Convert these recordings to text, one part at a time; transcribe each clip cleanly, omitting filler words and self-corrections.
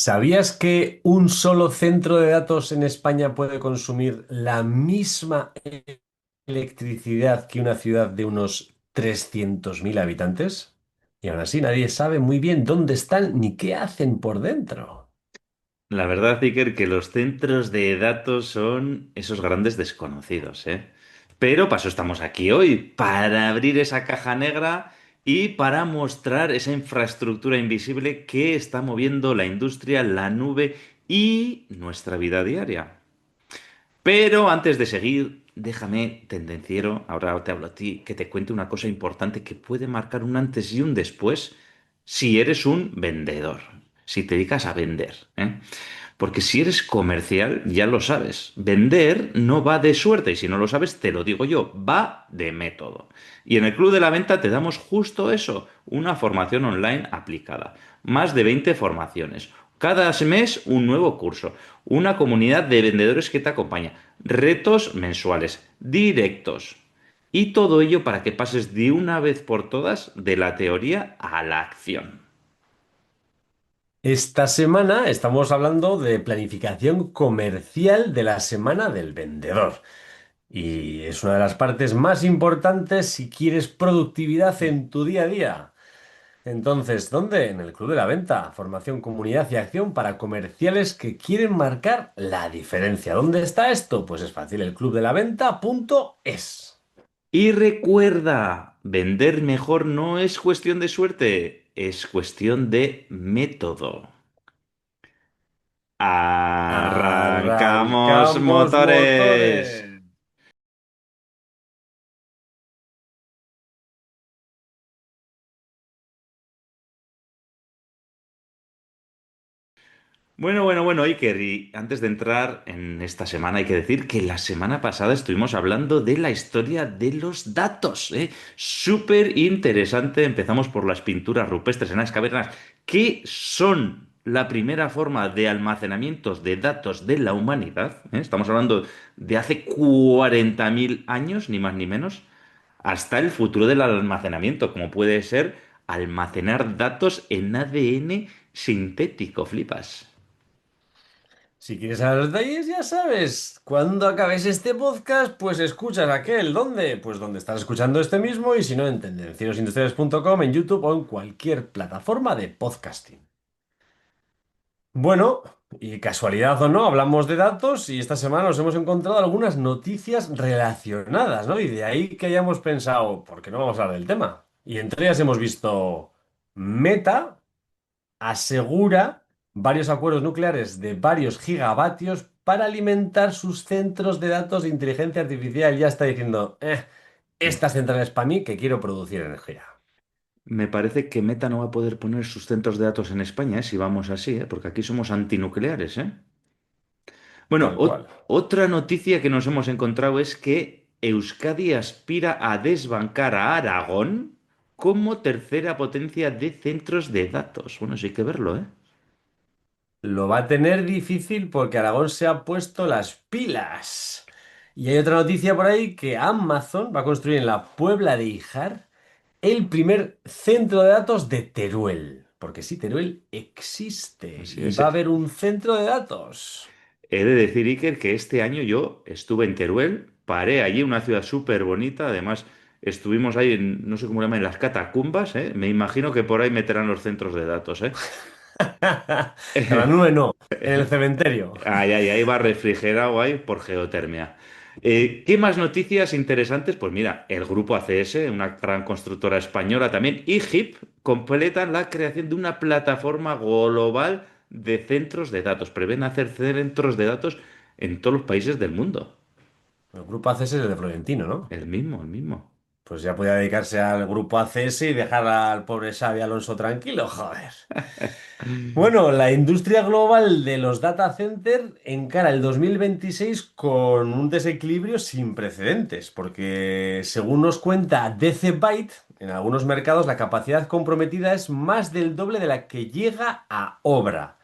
¿Sabías que un solo centro de datos en España puede consumir la misma electricidad que una ciudad de unos 300.000 habitantes? Y aún así nadie sabe muy bien dónde están ni qué hacen por dentro. La verdad, Iker, que los centros de datos son esos grandes desconocidos, ¿eh? Pero para eso estamos aquí hoy, para abrir esa caja negra y para mostrar esa infraestructura invisible que está moviendo la industria, la nube y nuestra vida diaria. Pero antes de seguir, déjame, tendenciero, ahora te hablo a ti, que te cuente una cosa importante que puede marcar un antes y un después si eres un vendedor, si te dedicas a vender, ¿eh? Porque si eres comercial, ya lo sabes, vender no va de suerte, y si no lo sabes, te lo digo yo, va de método. Y en el Club de la Venta te damos justo eso, una formación online aplicada, más de 20 formaciones, cada mes un nuevo curso, una comunidad de vendedores que te acompaña, retos mensuales, directos. Y todo ello para que pases de una vez por todas de la teoría a la acción. Esta semana estamos hablando de planificación comercial de la semana del vendedor. Y es una de las partes más importantes si quieres productividad en tu día a día. Entonces, ¿dónde? En el Club de la Venta, formación, comunidad y acción para comerciales que quieren marcar la diferencia. ¿Dónde está esto? Pues es fácil, elclubdelaventa.es. Y recuerda, vender mejor no es cuestión de suerte, es cuestión de método. Arrancamos Arrancamos motores. motores. Bueno, Iker, y antes de entrar en esta semana hay que decir que la semana pasada estuvimos hablando de la historia de los datos, ¿eh? Súper interesante, empezamos por las pinturas rupestres en las cavernas, que son la primera forma de almacenamiento de datos de la humanidad, ¿eh? Estamos hablando de hace 40.000 años, ni más ni menos, hasta el futuro del almacenamiento, como puede ser almacenar datos en ADN sintético, flipas. Si quieres saber los detalles, ya sabes. Cuando acabes este podcast, pues escuchas aquel. ¿Dónde? Pues donde estás escuchando este mismo y si no, en tendencierosindustriales.com, en YouTube o en cualquier plataforma de podcasting. Bueno, y casualidad o no, hablamos de datos y esta semana nos hemos encontrado algunas noticias relacionadas, ¿no? Y de ahí que hayamos pensado, ¿por qué no vamos a hablar del tema? Y entre ellas hemos visto Meta asegura varios acuerdos nucleares de varios gigavatios para alimentar sus centros de datos de inteligencia artificial. Ya está diciendo, esta central es para mí que quiero producir energía. Me parece que Meta no va a poder poner sus centros de datos en España, si vamos así, porque aquí somos antinucleares, ¿eh? Bueno, Tal cual. otra noticia que nos hemos encontrado es que Euskadi aspira a desbancar a Aragón como tercera potencia de centros de datos. Bueno, eso hay que verlo, ¿eh? Lo va a tener difícil porque Aragón se ha puesto las pilas. Y hay otra noticia por ahí que Amazon va a construir en la Puebla de Ijar el primer centro de datos de Teruel. Porque sí, Teruel existe Así y es. va a haber un centro de datos. He de decir, Iker, que este año yo estuve en Teruel, paré allí, una ciudad súper bonita, además estuvimos ahí, en, no sé cómo se llama, en las catacumbas, ¿eh? Me imagino que por ahí meterán los centros de datos, ¿eh? En la nube no, en el cementerio. Ahí va refrigerado ahí por geotermia. ¿Qué más noticias interesantes? Pues mira, el grupo ACS, una gran constructora española también, y HIP completan la creación de una plataforma global de centros de datos. Prevén hacer centros de datos en todos los países del mundo. El grupo ACS es el de Florentino, ¿no? El mismo. Pues ya podía dedicarse al grupo ACS y dejar al pobre Xavi Alonso tranquilo, joder. Bueno, la industria global de los data centers encara el 2026 con un desequilibrio sin precedentes, porque según nos cuenta DC Byte, en algunos mercados la capacidad comprometida es más del doble de la que llega a obra,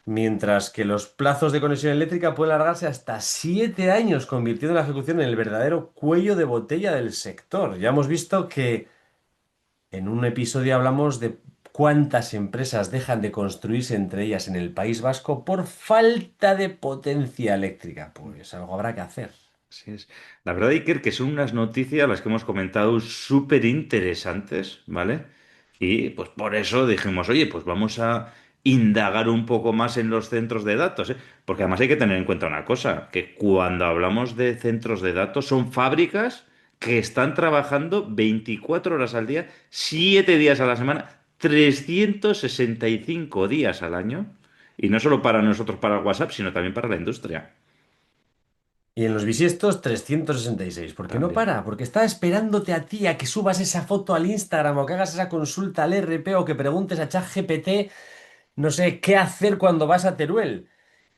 mientras que los plazos de conexión eléctrica pueden alargarse hasta 7 años, convirtiendo la ejecución en el verdadero cuello de botella del sector. Ya hemos visto que en un episodio hablamos de cuántas empresas dejan de construirse entre ellas en el País Vasco por falta de potencia eléctrica? Pues algo habrá que hacer. Así es. La verdad, Iker, que son unas noticias, las que hemos comentado, súper interesantes, ¿vale? Y pues por eso dijimos, oye, pues vamos a indagar un poco más en los centros de datos, ¿eh? Porque además hay que tener en cuenta una cosa, que cuando hablamos de centros de datos son fábricas que están trabajando 24 horas al día, 7 días a la semana, 365 días al año. Y no solo para nosotros, para el WhatsApp, sino también para la industria. Y en los bisiestos 366. ¿Por qué no También. para? Porque está esperándote a ti a que subas esa foto al Instagram o que hagas esa consulta al RP o que preguntes a ChatGPT, no sé, qué hacer cuando vas a Teruel.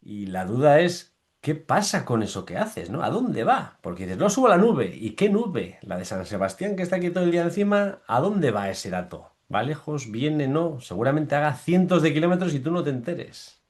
Y la duda es, ¿qué pasa con eso que haces, ¿no? ¿A dónde va? Porque dices, lo subo a la nube. ¿Y qué nube? La de San Sebastián que está aquí todo el día encima. ¿A dónde va ese dato? ¿Va lejos? ¿Viene? ¿No? Seguramente haga cientos de kilómetros y tú no te enteres.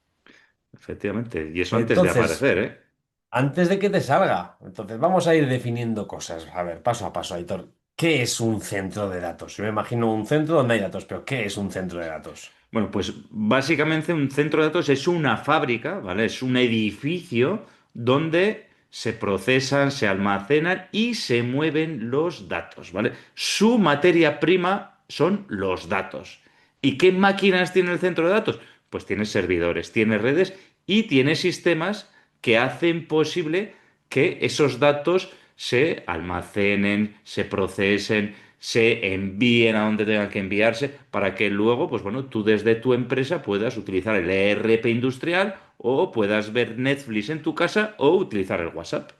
Efectivamente, y eso antes de Entonces, aparecer, ¿eh? antes de que te salga. Entonces, vamos a ir definiendo cosas. A ver, paso a paso, Aitor. ¿Qué es un centro de datos? Yo me imagino un centro donde hay datos, pero ¿qué es un centro de datos? Bueno, pues básicamente un centro de datos es una fábrica, ¿vale? Es un edificio donde se procesan, se almacenan y se mueven los datos, ¿vale? Su materia prima son los datos. ¿Y qué máquinas tiene el centro de datos? Pues tiene servidores, tiene redes y tiene sistemas que hacen posible que esos datos se almacenen, se procesen, se envíen a donde tengan que enviarse, para que luego, pues bueno, tú desde tu empresa puedas utilizar el ERP industrial o puedas ver Netflix en tu casa o utilizar el WhatsApp.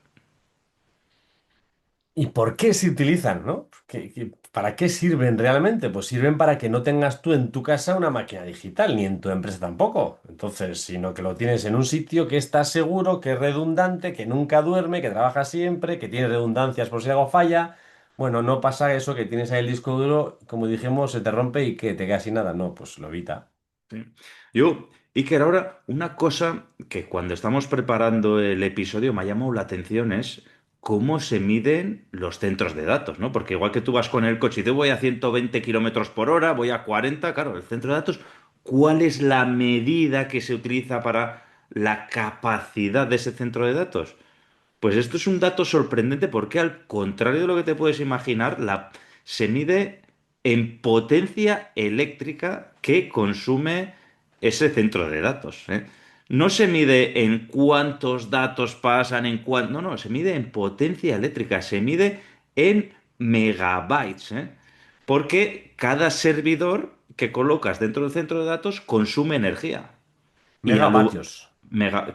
¿Y por qué se utilizan, no? ¿Para qué sirven realmente? Pues sirven para que no tengas tú en tu casa una máquina digital, ni en tu empresa tampoco. Entonces, sino que lo tienes en un sitio que está seguro, que es redundante, que nunca duerme, que trabaja siempre, que tiene redundancias por si algo falla. Bueno, no pasa eso que tienes ahí el disco duro, como dijimos, se te rompe y que te quedas sin nada. No, pues lo evita. Sí. Yo, Iker, ahora una cosa que cuando estamos preparando el episodio me ha llamado la atención es cómo se miden los centros de datos, ¿no? Porque igual que tú vas con el coche y te voy a 120 kilómetros por hora, voy a 40, claro, el centro de datos, ¿cuál es la medida que se utiliza para la capacidad de ese centro de datos? Pues esto es un dato sorprendente porque al contrario de lo que te puedes imaginar, se mide en potencia eléctrica que consume ese centro de datos, ¿eh? No se mide en cuántos datos pasan, no, no, se mide en potencia eléctrica, se mide en megabytes, ¿eh? Porque cada servidor que colocas dentro del centro de datos consume energía. Y Megavatios.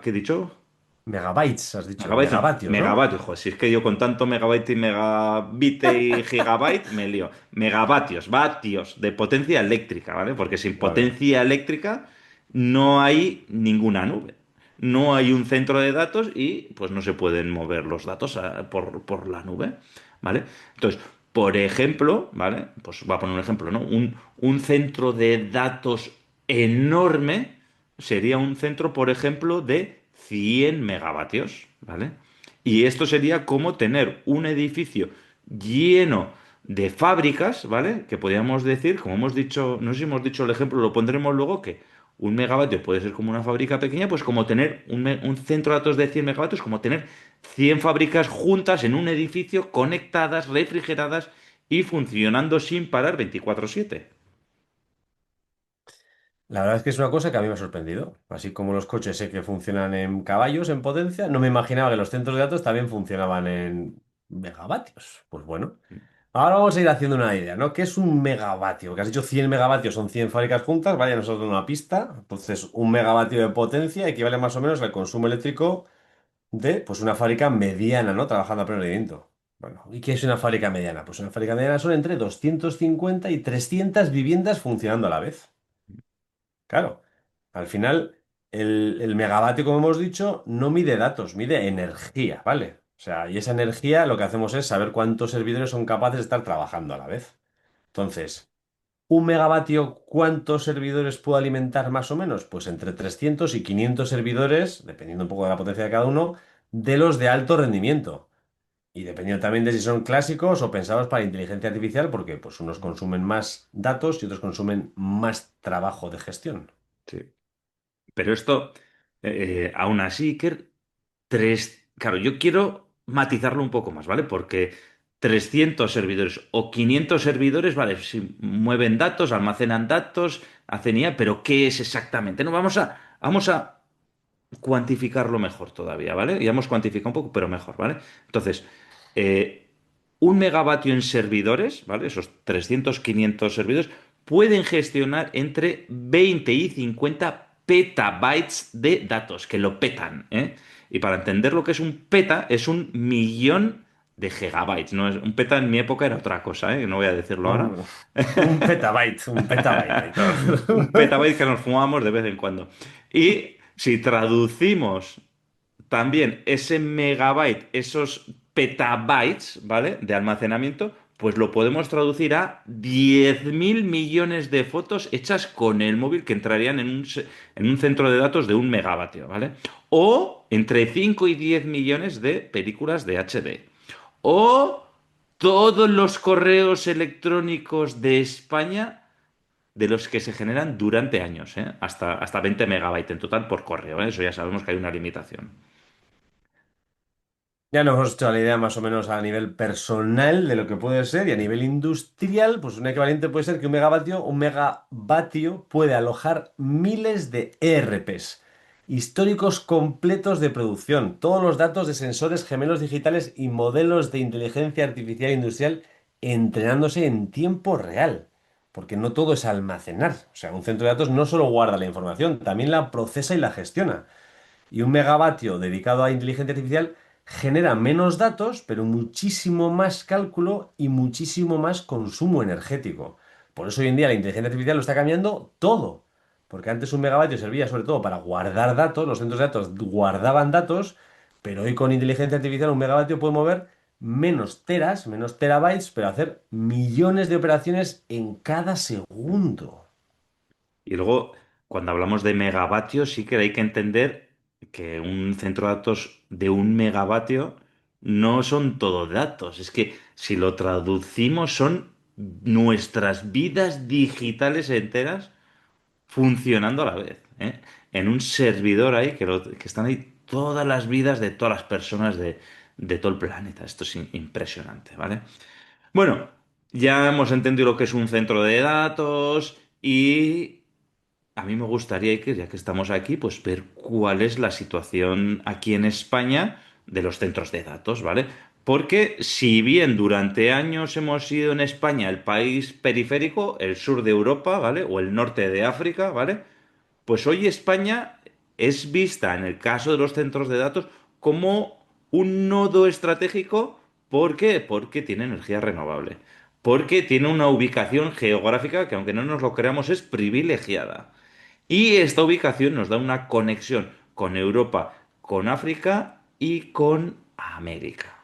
¿qué he dicho? Megabytes, has dicho. Megabyte, no, Megavatios, ¿no? megavatios, joder, si es que yo con tanto megabyte y megabit y gigabyte me lío. Megavatios, vatios de potencia eléctrica, ¿vale? Porque sin Vale. potencia eléctrica no hay ninguna nube. No hay un centro de datos y pues no se pueden mover los datos por la nube, ¿vale? Entonces, por ejemplo, ¿vale? Pues voy a poner un ejemplo, ¿no? Un centro de datos enorme sería un centro, por ejemplo, de 100 megavatios, ¿vale? Y esto sería como tener un edificio lleno de fábricas, ¿vale? Que podríamos decir, como hemos dicho, no sé si hemos dicho el ejemplo, lo pondremos luego, que un megavatio puede ser como una fábrica pequeña, pues como tener un centro de datos de 100 megavatios, como tener 100 fábricas juntas en un edificio, conectadas, refrigeradas y funcionando sin parar 24/7. La verdad es que es una cosa que a mí me ha sorprendido. Así como los coches sé que funcionan en caballos, en potencia, no me imaginaba que los centros de datos también funcionaban en megavatios. Pues bueno, ahora vamos a ir haciendo una idea, ¿no? ¿Qué es un megavatio? Que has dicho 100 megavatios son 100 fábricas juntas, vaya, nosotros una pista. Entonces, un megavatio de potencia equivale más o menos al consumo eléctrico de pues, una fábrica mediana, ¿no? Trabajando a pleno rendimiento. Bueno, ¿y qué es una fábrica mediana? Pues una fábrica mediana son entre 250 y 300 viviendas funcionando a la vez. Claro, al final el megavatio, como hemos dicho, no mide datos, mide energía, ¿vale? O sea, y esa energía lo que hacemos es saber cuántos servidores son capaces de estar trabajando a la vez. Entonces, ¿un megavatio cuántos servidores puede alimentar más o menos? Pues entre 300 y 500 servidores, dependiendo un poco de la potencia de cada uno, de los de alto rendimiento. Y dependiendo también de si son clásicos o pensados para inteligencia artificial, porque pues unos consumen más datos y otros consumen más trabajo de gestión. Sí. Pero esto, aún así, Iker, claro, yo quiero matizarlo un poco más, ¿vale? Porque 300 servidores o 500 servidores, vale, si mueven datos, almacenan datos, hacen IA, pero ¿qué es exactamente? No, vamos a cuantificarlo mejor todavía, ¿vale? Ya hemos cuantificado un poco, pero mejor, ¿vale? Entonces, eh, un megavatio en servidores, ¿vale? Esos 300 500 servidores pueden gestionar entre 20 y 50 petabytes de datos, que lo petan, ¿eh? Y para entender lo que es un peta, es un millón de gigabytes, ¿no? Un peta en mi época era otra cosa, ¿eh? No voy a decirlo ahora. Un, un petabyte ahí todo. Un petabyte que nos fumamos de vez en cuando. Y si traducimos también ese megabyte, esos petabytes, ¿vale? De almacenamiento, pues lo podemos traducir a 10.000 millones de fotos hechas con el móvil que entrarían en un centro de datos de un megavatio, ¿vale? O entre 5 y 10 millones de películas de HD. O todos los correos electrónicos de España de los que se generan durante años, ¿eh? Hasta 20 megabytes en total por correo, ¿eh? Eso ya sabemos que hay una limitación. Ya nos hemos hecho la idea más o menos a nivel personal de lo que puede ser y a nivel industrial, pues un equivalente puede ser que un megavatio puede alojar miles de ERPs, históricos completos de producción, todos los datos de sensores gemelos digitales y modelos de inteligencia artificial industrial entrenándose en tiempo real. Porque no todo es almacenar. O sea, un centro de datos no solo guarda la información, también la procesa y la gestiona. Y un megavatio dedicado a inteligencia artificial genera menos datos, pero muchísimo más cálculo y muchísimo más consumo energético. Por eso hoy en día la inteligencia artificial lo está cambiando todo. Porque antes un megavatio servía sobre todo para guardar datos, los centros de datos guardaban datos, pero hoy con inteligencia artificial un megavatio puede mover menos teras, menos terabytes, pero hacer millones de operaciones en cada segundo. Y luego, cuando hablamos de megavatios, sí que hay que entender que un centro de datos de un megavatio no son todo datos. Es que si lo traducimos son nuestras vidas digitales enteras funcionando a la vez, ¿eh? En un servidor ahí que están ahí todas las vidas de todas las personas de todo el planeta. Esto es impresionante, ¿vale? Bueno, ya hemos entendido lo que es un centro de datos y a mí me gustaría, que ya que estamos aquí, pues ver cuál es la situación aquí en España de los centros de datos, ¿vale? Porque si bien durante años hemos sido en España el país periférico, el sur de Europa, ¿vale? O el norte de África, ¿vale? Pues hoy España es vista, en el caso de los centros de datos, como un nodo estratégico. ¿Por qué? Porque tiene energía renovable. Porque tiene una ubicación geográfica que, aunque no nos lo creamos, es privilegiada. Y esta ubicación nos da una conexión con Europa, con África y con América.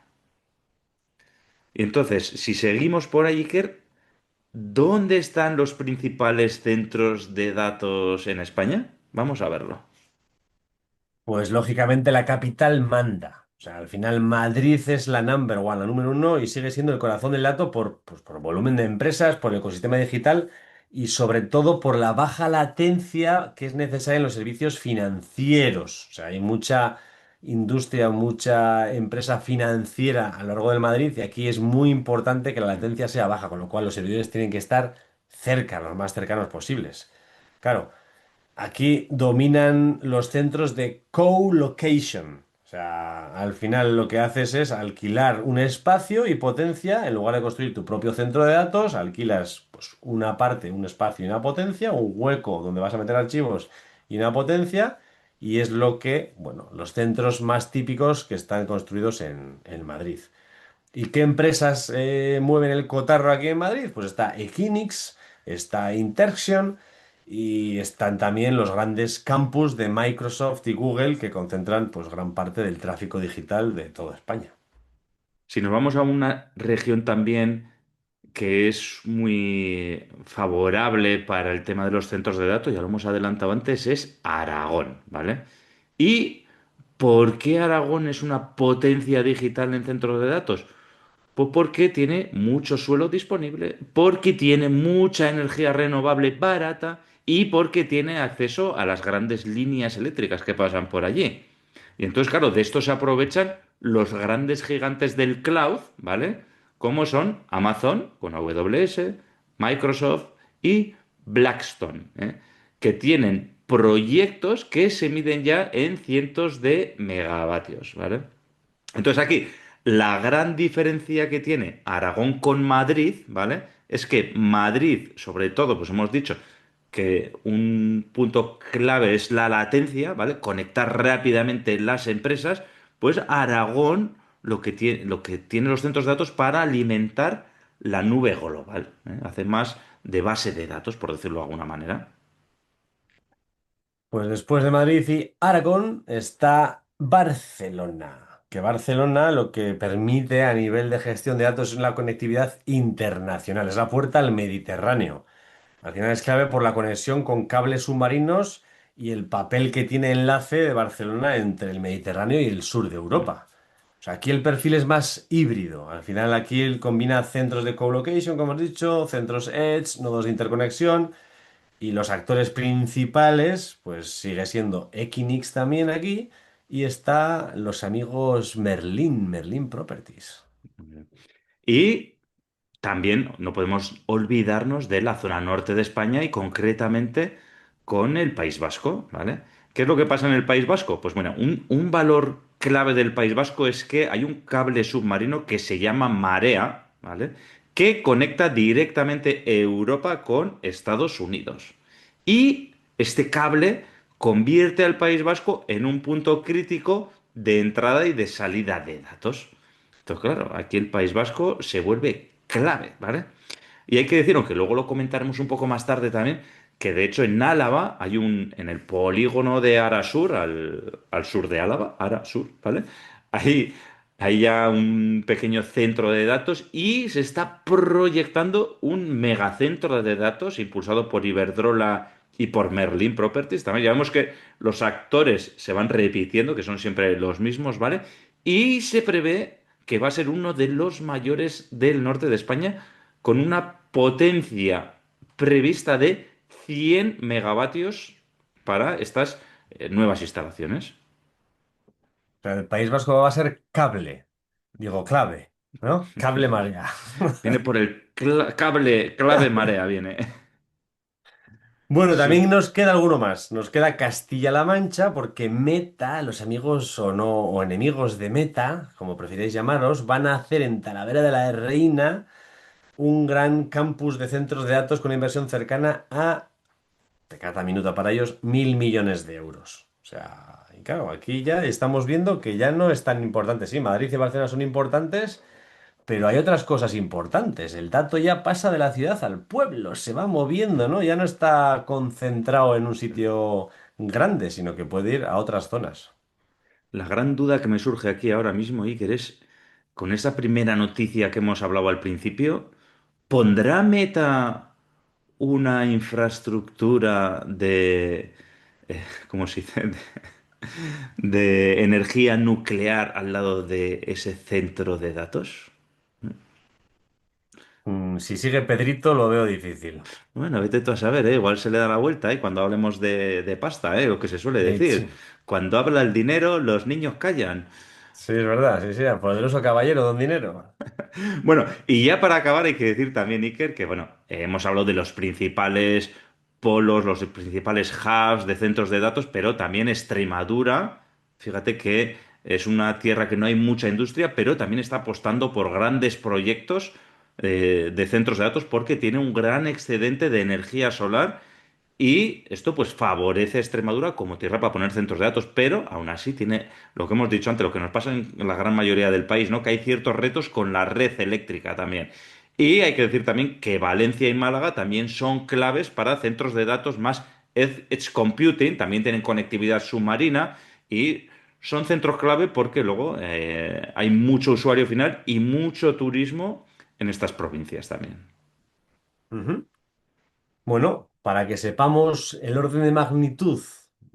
Y entonces, si seguimos por ahí, Iker, ¿dónde están los principales centros de datos en España? Vamos a verlo. Pues lógicamente la capital manda. O sea, al final Madrid es la number one, la número uno, y sigue siendo el corazón del dato por, pues, por volumen de empresas, por el ecosistema digital y sobre todo por la baja latencia que es necesaria en los servicios financieros. O sea, hay mucha industria, mucha empresa financiera a lo largo del Madrid y aquí es muy importante que la latencia sea baja, con lo cual los servidores tienen que estar cerca, los más cercanos posibles. Claro. Aquí dominan los centros de co-location. O sea, al final lo que haces es alquilar un espacio y potencia, en lugar de construir tu propio centro de datos, alquilas pues, una parte, un espacio y una potencia, un hueco donde vas a meter archivos y una potencia, y es lo que, bueno, los centros más típicos que están construidos en Madrid. ¿Y qué empresas mueven el cotarro aquí en Madrid? Pues está Equinix, está Interxion y están también los grandes campus de Microsoft y Google que concentran pues gran parte del tráfico digital de toda España. Si nos vamos a una región también que es muy favorable para el tema de los centros de datos, ya lo hemos adelantado antes, es Aragón, ¿vale? Y ¿Por qué Aragón es una potencia digital en centros de datos? Pues porque tiene mucho suelo disponible, porque tiene mucha energía renovable barata y porque tiene acceso a las grandes líneas eléctricas que pasan por allí. Y entonces, claro, de esto se aprovechan los grandes gigantes del cloud, ¿vale? Como son Amazon con AWS, Microsoft y Blackstone, ¿eh? Que tienen proyectos que se miden ya en cientos de megavatios, ¿vale? Entonces aquí, la gran diferencia que tiene Aragón con Madrid, ¿vale? Es que Madrid, sobre todo, pues hemos dicho que un punto clave es la latencia, ¿vale? Conectar rápidamente las empresas, pues Aragón lo que tiene los centros de datos para alimentar la nube global, ¿eh? Hace más de base de datos, por decirlo de alguna manera. Pues después de Madrid y Aragón está Barcelona, que Barcelona lo que permite a nivel de gestión de datos es la conectividad internacional, es la puerta al Mediterráneo. Al final es clave por la conexión con cables submarinos y el papel que tiene enlace de Barcelona entre el Mediterráneo y el sur de Europa. O sea, aquí el perfil es más híbrido. Al final aquí él combina centros de colocation, como hemos dicho, centros edge, nodos de interconexión y los actores principales, pues sigue siendo Equinix también aquí y está los amigos Merlin, Merlin Properties. Y también no podemos olvidarnos de la zona norte de España y concretamente con el País Vasco, ¿vale? ¿Qué es lo que pasa en el País Vasco? Pues bueno, un valor clave del País Vasco es que hay un cable submarino que se llama Marea, ¿vale? Que conecta directamente Europa con Estados Unidos. Y este cable convierte al País Vasco en un punto crítico de entrada y de salida de datos. Entonces, claro, aquí el País Vasco se vuelve clave, ¿vale? Y hay que decir, aunque luego lo comentaremos un poco más tarde también, que de hecho en Álava en el polígono de Arasur, al sur de Álava, Arasur, ¿vale? Ahí hay ya un pequeño centro de datos y se está proyectando un megacentro de datos impulsado por Iberdrola y por Merlin Properties. También ya vemos que los actores se van repitiendo, que son siempre los mismos, ¿vale? Y se prevé que va a ser uno de los mayores del norte de España con una potencia prevista de 100 megavatios para estas nuevas instalaciones. O sea, el País Vasco va a ser cable, digo clave, ¿no? Cable marea. Viene por el cable, clave marea, viene. Bueno, Sí. también nos queda alguno más. Nos queda Castilla-La Mancha porque Meta, los amigos o no, o enemigos de Meta, como preferéis llamaros, van a hacer en Talavera de la Reina un gran campus de centros de datos con una inversión cercana a, de cada minuto para ellos, 1.000 millones de euros. O sea, y claro, aquí ya estamos viendo que ya no es tan importante. Sí, Madrid y Barcelona son importantes, pero hay otras cosas importantes. El dato ya pasa de la ciudad al pueblo, se va moviendo, ¿no? Ya no está concentrado en un sitio grande, sino que puede ir a otras zonas. La gran duda que me surge aquí ahora mismo, Iker, es, con esa primera noticia que hemos hablado al principio, ¿pondrá Meta una infraestructura ¿cómo se dice? De energía nuclear al lado de ese centro de datos? Si sigue Pedrito, lo veo difícil. Bueno, vete tú a saber, ¿eh? Igual se le da la vuelta, ¿eh? Cuando hablemos de pasta, ¿eh? Lo que se suele decir. Sí, Cuando habla el dinero, los niños callan. sí, es verdad, sí, sí, al poderoso caballero, don Dinero. Bueno, y ya para acabar hay que decir también, Iker, que bueno, hemos hablado de los principales polos, los principales hubs de centros de datos, pero también Extremadura, fíjate que es una tierra que no hay mucha industria, pero también está apostando por grandes proyectos de centros de datos porque tiene un gran excedente de energía solar y esto pues favorece a Extremadura como tierra para poner centros de datos, pero aún así tiene lo que hemos dicho antes, lo que nos pasa en la gran mayoría del país, ¿no? Que hay ciertos retos con la red eléctrica también. Y hay que decir también que Valencia y Málaga también son claves para centros de datos más edge computing, también tienen conectividad submarina y son centros clave porque luego hay mucho usuario final y mucho turismo en estas provincias también. Ujú. Bueno, para que sepamos el orden de magnitud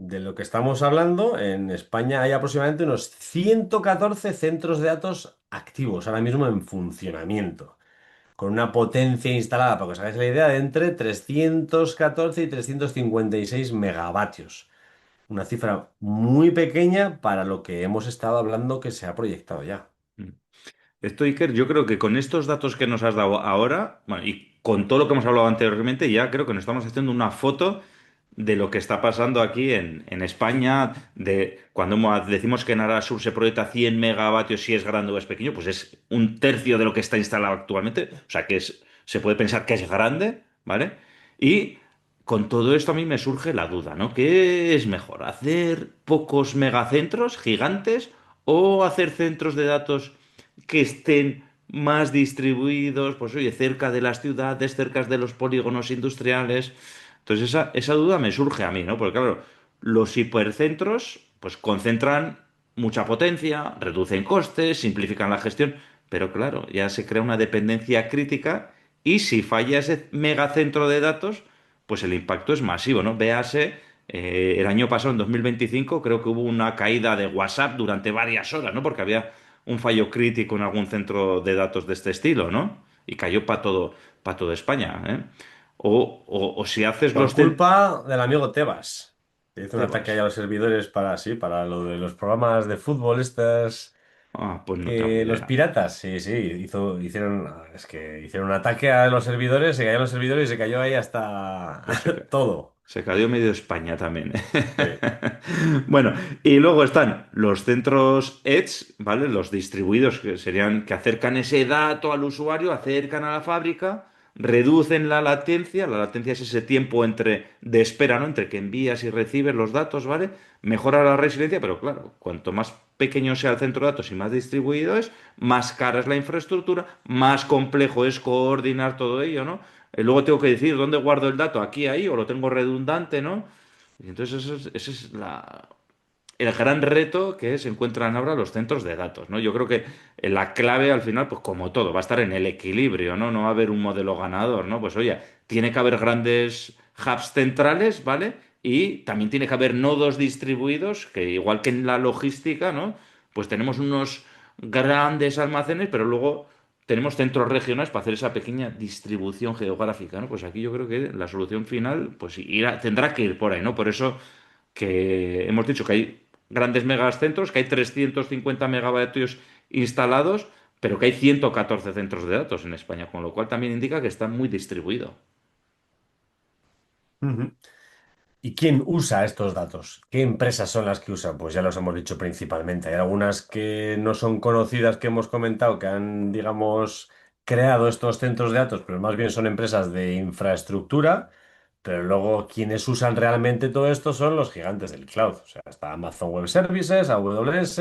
de lo que estamos hablando, en España hay aproximadamente unos 114 centros de datos activos ahora mismo en funcionamiento, con una potencia instalada, para que os hagáis la idea, de entre 314 y 356 megavatios. Una cifra muy pequeña para lo que hemos estado hablando que se ha proyectado ya. Esto, Iker, yo creo que con estos datos que nos has dado ahora, bueno, y con todo lo que hemos hablado anteriormente, ya creo que nos estamos haciendo una foto de lo que está pasando aquí en España, de cuando decimos que en Arasur se proyecta 100 megavatios, si es grande o es pequeño, pues es un tercio de lo que está instalado actualmente, o sea que se puede pensar que es grande, ¿vale? Y con todo esto a mí me surge la duda, ¿no? ¿Qué es mejor? ¿Hacer pocos megacentros gigantes o hacer centros de datos que estén más distribuidos, pues oye, cerca de las ciudades, cerca de los polígonos industriales? Entonces esa duda me surge a mí, ¿no? Porque claro, los hipercentros pues concentran mucha potencia, reducen costes, simplifican la gestión, pero claro, ya se crea una dependencia crítica y si falla ese megacentro de datos, pues el impacto es masivo, ¿no? Véase, el año pasado, en 2025, creo que hubo una caída de WhatsApp durante varias horas, ¿no? Porque había un fallo crítico en algún centro de datos de este estilo, ¿no? Y cayó para todo España, ¿eh? O si haces Por los culpa del amigo Tebas, que hizo un ataque ahí Tebas. a los servidores para, sí, para lo de los programas de fútbol, estas, Ah, pues no tengo que los idea. piratas, sí, sí, es que hicieron un ataque a los servidores, se cayeron los servidores y se cayó ahí hasta Pues todo. se cayó medio España también. Sí. Bueno, y luego están los centros Edge, ¿vale? Los distribuidos que serían que acercan ese dato al usuario, acercan a la fábrica, reducen la latencia. La latencia es ese tiempo de espera, ¿no? Entre que envías y recibes los datos, ¿vale? Mejora la resiliencia, pero claro, cuanto más pequeño sea el centro de datos y más distribuido es, más cara es la infraestructura, más complejo es coordinar todo ello, ¿no? Luego tengo que decir dónde guardo el dato, aquí, ahí, o lo tengo redundante, ¿no? Y entonces ese es el gran reto que se encuentran ahora los centros de datos, ¿no? Yo creo que la clave al final, pues como todo, va a estar en el equilibrio, ¿no? No va a haber un modelo ganador, ¿no? Pues oye, tiene que haber grandes hubs centrales, ¿vale? Y también tiene que haber nodos distribuidos, que igual que en la logística, ¿no? Pues tenemos unos grandes almacenes, pero luego tenemos centros regionales para hacer esa pequeña distribución geográfica, ¿no? Pues aquí yo creo que la solución final, pues tendrá que ir por ahí, ¿no? Por eso que hemos dicho que hay grandes megacentros, que hay 350 megavatios instalados, pero que hay 114 centros de datos en España, con lo cual también indica que está muy distribuido. Ujú. ¿Y quién usa estos datos? ¿Qué empresas son las que usan? Pues ya los hemos dicho principalmente. Hay algunas que no son conocidas que hemos comentado, que han, digamos, creado estos centros de datos, pero más bien son empresas de infraestructura. Pero luego quienes usan realmente todo esto son los gigantes del cloud. O sea, está Amazon Web Services, AWS,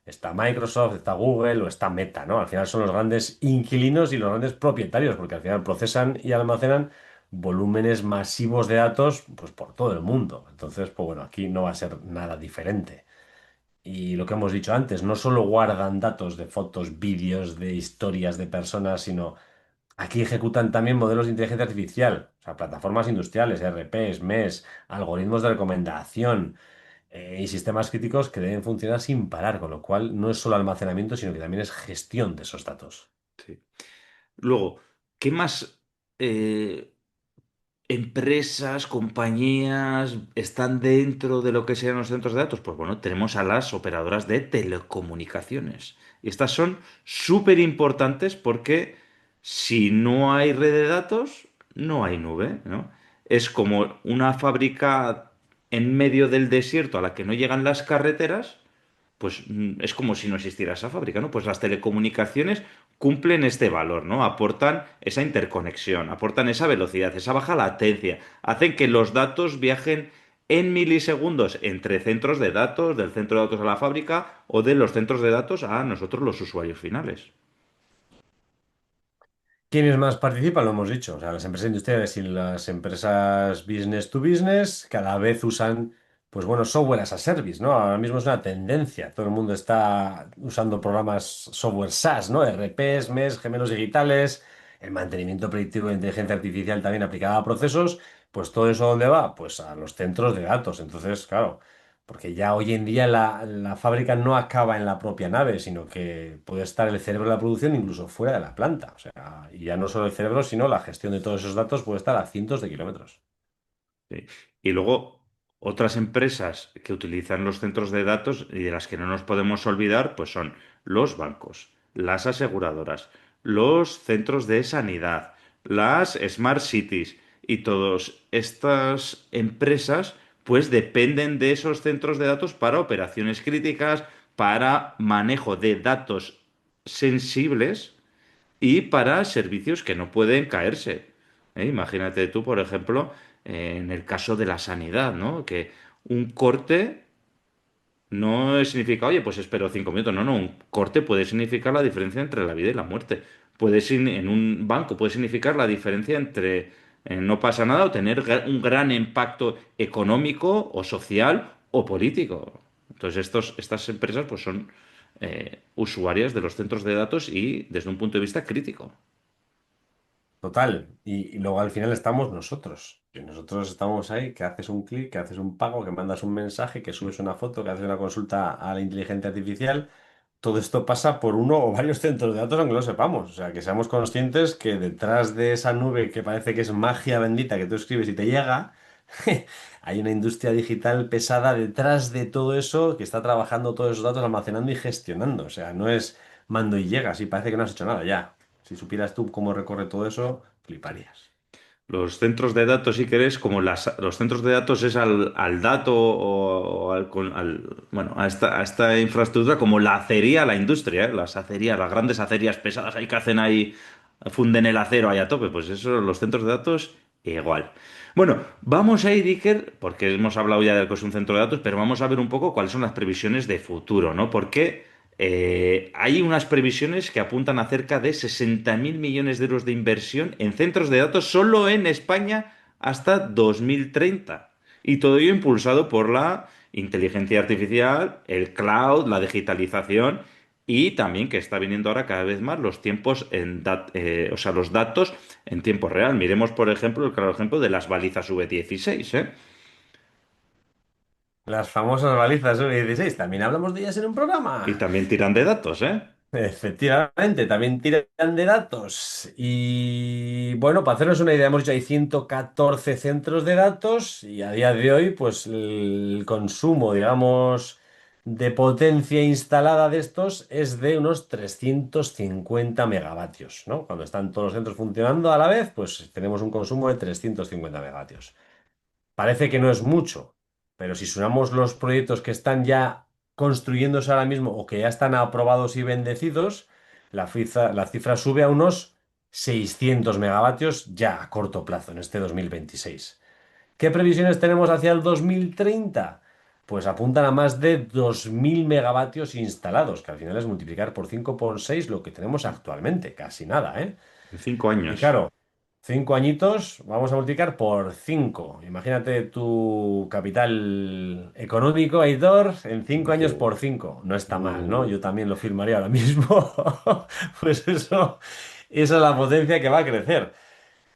está Microsoft, está Google o está Meta, ¿no? Al final son los grandes inquilinos y los grandes propietarios, porque al final procesan y almacenan volúmenes masivos de datos, pues por todo el mundo. Entonces, pues bueno, aquí no va a ser nada diferente. Y lo que hemos dicho antes, no solo guardan datos de fotos, vídeos, de historias de personas, sino aquí ejecutan también modelos de inteligencia artificial, o sea, plataformas industriales, ERPs, MES, algoritmos de recomendación, y sistemas críticos que deben funcionar sin parar, con lo cual no es solo almacenamiento, sino que también es gestión de esos datos. Sí. Luego, ¿qué más empresas, compañías están dentro de lo que serían los centros de datos? Pues bueno, tenemos a las operadoras de telecomunicaciones. Y estas son súper importantes porque si no hay red de datos, no hay nube, ¿no? Es como una fábrica en medio del desierto a la que no llegan las carreteras, pues es como si no existiera esa fábrica, ¿no? Pues las telecomunicaciones cumplen este valor, ¿no? Aportan esa interconexión, aportan esa velocidad, esa baja latencia, hacen que los datos viajen en milisegundos entre centros de datos, del centro de datos a la fábrica o de los centros de datos a nosotros los usuarios finales. ¿Quiénes más participan? Lo hemos dicho. O sea, las empresas industriales y las empresas business to business cada vez usan, pues bueno, software as a service, ¿no? Ahora mismo es una tendencia. Todo el mundo está usando programas software SaaS, ¿no? RPs, MES, gemelos digitales, el mantenimiento predictivo de inteligencia artificial también aplicada a procesos. Pues todo eso, ¿dónde va? Pues a los centros de datos. Entonces, claro, porque ya hoy en día la fábrica no acaba en la propia nave, sino que puede estar el cerebro de la producción incluso fuera de la planta. O sea, y ya no solo el cerebro, sino la gestión de todos esos datos puede estar a cientos de kilómetros. Sí. Y luego, otras empresas que utilizan los centros de datos y de las que no nos podemos olvidar, pues son los bancos, las aseguradoras, los centros de sanidad, las smart cities y todas estas empresas, pues dependen de esos centros de datos para operaciones críticas, para manejo de datos sensibles y para servicios que no pueden caerse. Imagínate tú, por ejemplo, en el caso de la sanidad, ¿no? Que un corte no significa, oye, pues espero 5 minutos. No, no, un corte puede significar la diferencia entre la vida y la muerte. En un banco puede significar la diferencia entre no pasa nada o tener un gran impacto económico o social o político. Entonces, estas empresas pues son usuarias de los centros de datos y desde un punto de vista crítico. Total. Y luego al final estamos nosotros. Y nosotros estamos ahí, que haces un clic, que haces un pago, que mandas un mensaje, que subes una foto, que haces una consulta a la inteligencia artificial. Todo esto pasa por uno o varios centros de datos, aunque lo sepamos. O sea, que seamos conscientes que detrás de esa nube que parece que es magia bendita que tú escribes y te llega, hay una industria digital pesada detrás de todo eso que está trabajando todos esos datos, almacenando y gestionando. O sea, no es mando y llegas y parece que no has hecho nada ya. Si supieras tú cómo recorre todo eso, fliparías. Los centros de datos, si querés, como los centros de datos es al dato o bueno, a esta infraestructura como la acería, la industria, ¿eh? Las acerías, las grandes acerías pesadas ahí que hacen ahí, funden el acero ahí a tope, pues eso, los centros de datos, igual. Bueno, vamos a ir, Iker, porque hemos hablado ya de que es un centro de datos, pero vamos a ver un poco cuáles son las previsiones de futuro, ¿no? Porque hay unas previsiones que apuntan a cerca de 60.000 millones de euros de inversión en centros de datos solo en España hasta 2030. Y todo ello impulsado por la inteligencia artificial, el cloud, la digitalización y también que está viniendo ahora cada vez más los tiempos o sea, los datos en tiempo real. Miremos, por ejemplo, el claro ejemplo de las balizas V16, ¿eh? Las famosas balizas V16, también hablamos de ellas en un Y programa. también tiran de datos, ¿eh? Efectivamente, también tiran de datos. Y bueno, para hacernos una idea, hemos dicho hay 114 centros de datos y a día de hoy, pues el consumo, digamos, de potencia instalada de estos es de unos 350 megavatios, ¿no? Cuando están todos los centros funcionando a la vez, pues tenemos un consumo de 350 megavatios. Parece que no es mucho, pero si sumamos los proyectos que están ya construyéndose ahora mismo o que ya están aprobados y bendecidos, la cifra sube a unos 600 megavatios ya a corto plazo, en este 2026. ¿Qué previsiones tenemos hacia el 2030? Pues apuntan a más de 2.000 megavatios instalados, que al final es multiplicar por 5 por 6 lo que tenemos actualmente, casi nada, ¿eh? En 5 Y años. claro, 5 añitos, vamos a multiplicar por 5. Imagínate tu capital económico, Aitor, en 5 años Uh, por 5. No está mal, ¿no? uh. Yo también lo firmaría ahora mismo. Pues eso, esa es la potencia que va a crecer.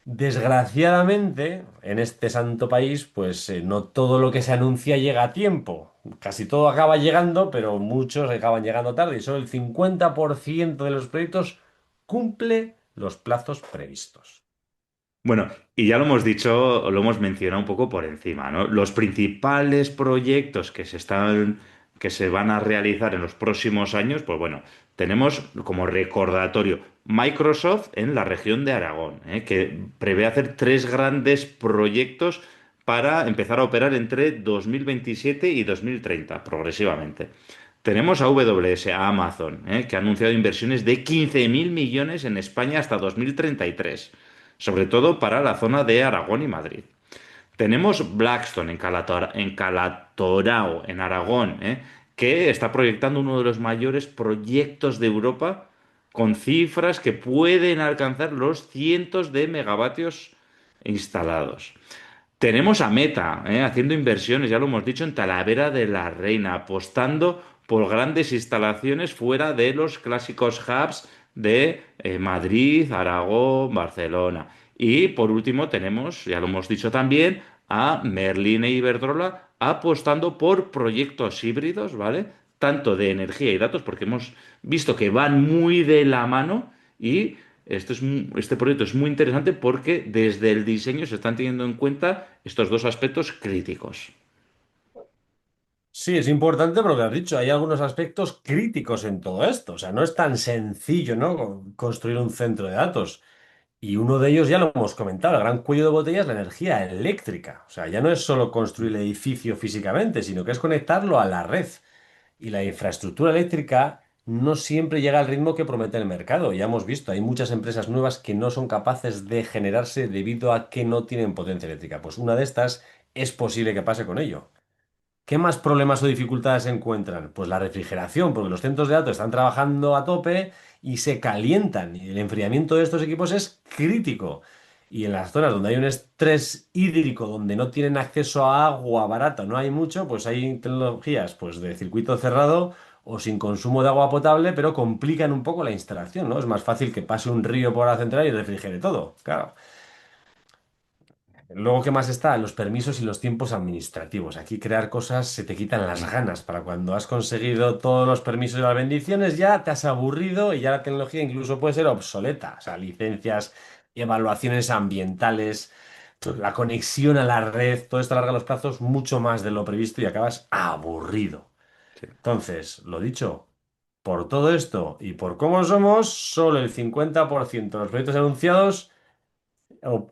Desgraciadamente, en este santo país, pues no todo lo que se anuncia llega a tiempo. Casi todo acaba llegando, pero muchos acaban llegando tarde y solo el 50% de los proyectos cumple los plazos previstos. Bueno, y ya lo hemos dicho, o lo hemos mencionado un poco por encima, ¿no? Los principales proyectos que se van a realizar en los próximos años, pues bueno, tenemos como recordatorio Microsoft en la región de Aragón, ¿eh? Que prevé hacer tres grandes proyectos para empezar a operar entre 2027 y 2030, progresivamente. Tenemos a AWS, a Amazon, que ha anunciado inversiones de 15.000 millones en España hasta 2033, sobre todo para la zona de Aragón y Madrid. Tenemos Blackstone en Calatorao, en Aragón, que está proyectando uno de los mayores proyectos de Europa con cifras que pueden alcanzar los cientos de megavatios instalados. Tenemos a Meta, haciendo inversiones, ya lo hemos dicho, en Talavera de la Reina, apostando por grandes instalaciones fuera de los clásicos hubs de Madrid, Aragón, Barcelona. Y por último tenemos, ya lo hemos dicho también, a Merlin e Iberdrola apostando por proyectos híbridos, ¿vale? Tanto de energía y datos, porque hemos visto que van muy de la mano y este proyecto es muy interesante porque desde el diseño se están teniendo en cuenta estos dos aspectos críticos. Sí, es importante porque has dicho, hay algunos aspectos críticos en todo esto. O sea, no es tan sencillo, ¿no? Construir un centro de datos. Y uno de ellos ya lo hemos comentado, el gran cuello de botella es la energía eléctrica. O sea, ya no es solo construir el edificio físicamente, sino que es conectarlo a la red. Y la infraestructura eléctrica no siempre llega al ritmo que promete el mercado. Ya hemos visto, hay muchas empresas nuevas que no son capaces de generarse debido a que no tienen potencia eléctrica. Pues una de estas es posible que pase con ello. ¿Qué más problemas o dificultades se encuentran? Pues la refrigeración, porque los centros de datos están trabajando a tope y se calientan. Y el enfriamiento de estos equipos es crítico. Y en las zonas donde hay un estrés hídrico, donde no tienen acceso a agua barata, no hay mucho, pues hay tecnologías pues, de circuito cerrado o sin consumo de agua potable, pero complican un poco la instalación, ¿no? Es más fácil que pase un río por la central y refrigere todo. Claro. Luego, ¿qué más está? Los permisos y los tiempos administrativos. Aquí crear cosas se te quitan las ganas. Para cuando has conseguido todos los permisos y las bendiciones, ya te has aburrido y ya la tecnología incluso puede ser obsoleta. O sea, licencias, evaluaciones ambientales, la conexión a la red, todo esto alarga los plazos mucho más de lo previsto y acabas aburrido. Sí. Entonces, lo dicho, por todo esto y por cómo somos, solo el 50% de los proyectos anunciados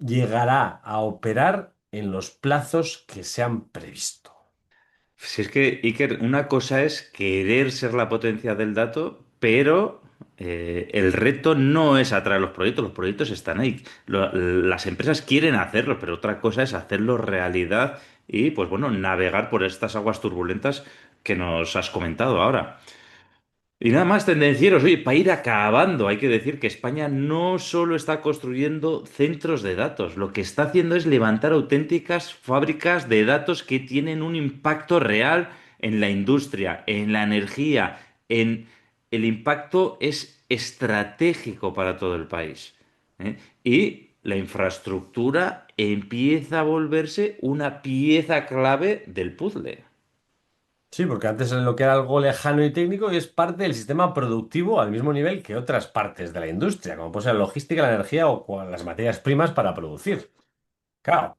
llegará a operar en los plazos que se han previsto. Si es que, Iker, una cosa es querer ser la potencia del dato, pero el reto no es atraer los proyectos están ahí. Las empresas quieren hacerlo, pero otra cosa es hacerlo realidad y, pues bueno, navegar por estas aguas turbulentas que nos has comentado ahora. Y nada más tendencieros, oye, para ir acabando, hay que decir que España no solo está construyendo centros de datos, lo que está haciendo es levantar auténticas fábricas de datos que tienen un impacto real en la industria, en la energía, en el impacto es estratégico para todo el país. ¿Eh? Y la infraestructura empieza a volverse una pieza clave del puzzle. Sí, porque antes lo que era algo lejano y técnico y es parte del sistema productivo al mismo nivel que otras partes de la industria, como puede ser la logística, la energía o las materias primas para producir. Claro.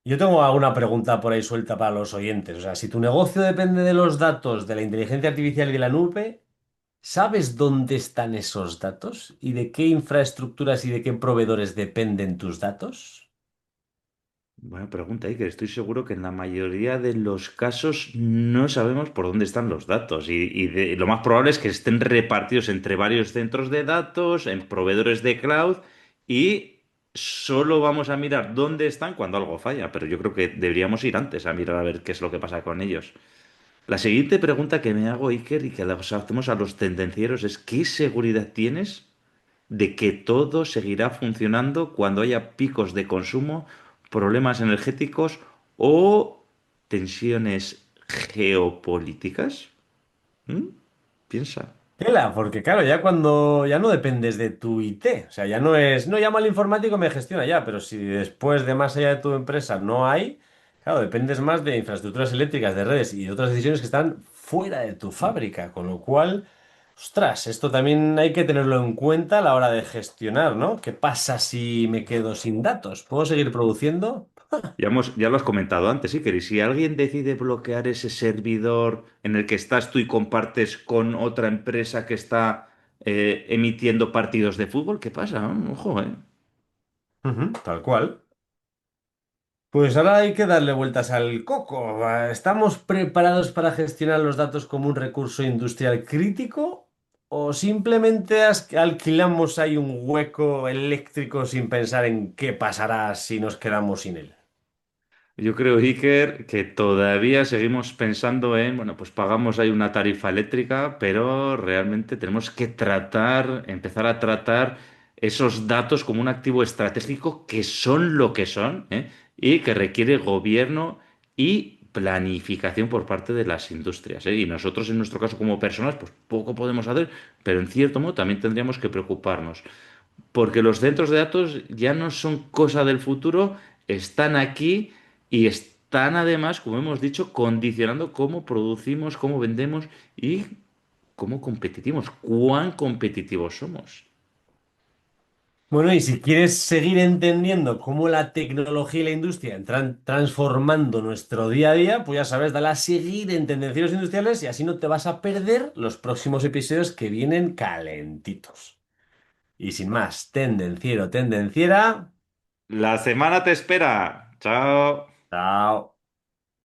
Yo tengo alguna pregunta por ahí suelta para los oyentes. O sea, si tu negocio depende de los datos, de la inteligencia artificial y de la nube, ¿sabes dónde están esos datos? ¿Y de qué infraestructuras y de qué proveedores dependen tus datos? Buena pregunta, Iker. Estoy seguro que en la mayoría de los casos no sabemos por dónde están los datos y lo más probable es que estén repartidos entre varios centros de datos, en proveedores de cloud y solo vamos a mirar dónde están cuando algo falla. Pero yo creo que deberíamos ir antes a mirar a ver qué es lo que pasa con ellos. La siguiente pregunta que me hago, Iker, y que les hacemos a los tendencieros es ¿qué seguridad tienes de que todo seguirá funcionando cuando haya picos de consumo, problemas energéticos o tensiones geopolíticas? ¿Mm? Piensa. Tela, porque claro, ya cuando ya no dependes de tu IT, o sea, ya no es, no llamo al informático y me gestiona ya, pero si después de más allá de tu empresa no hay, claro, dependes más de infraestructuras eléctricas, de redes y de otras decisiones que están fuera de tu fábrica, con lo cual, ostras, esto también hay que tenerlo en cuenta a la hora de gestionar, ¿no? ¿Qué pasa si me quedo sin datos? ¿Puedo seguir produciendo? Ya lo has comentado antes, Iker, y si alguien decide bloquear ese servidor en el que estás tú y compartes con otra empresa que está emitiendo partidos de fútbol, ¿qué pasa? Ojo, ¿eh? Ujú, tal cual. Pues ahora hay que darle vueltas al coco. ¿Estamos preparados para gestionar los datos como un recurso industrial crítico? ¿O simplemente alquilamos ahí un hueco eléctrico sin pensar en qué pasará si nos quedamos sin él? Yo creo, Iker, que todavía seguimos pensando en, bueno, pues pagamos ahí una tarifa eléctrica, pero realmente tenemos que empezar a tratar esos datos como un activo estratégico que son lo que son, ¿eh? Y que requiere gobierno y planificación por parte de las industrias, ¿eh? Y nosotros, en nuestro caso, como personas, pues poco podemos hacer, pero en cierto modo también tendríamos que preocuparnos. porque los centros de datos ya no son cosa del futuro, están aquí y están además, como hemos dicho, condicionando cómo producimos, cómo vendemos y cómo competitivos, cuán competitivos somos. Bueno, y si quieres seguir entendiendo cómo la tecnología y la industria entran transformando nuestro día a día, pues ya sabes, dale a seguir en Tendencieros Industriales y así no te vas a perder los próximos episodios que vienen calentitos. Y sin más, tendenciero, tendenciera. La semana te espera. Chao. Chao.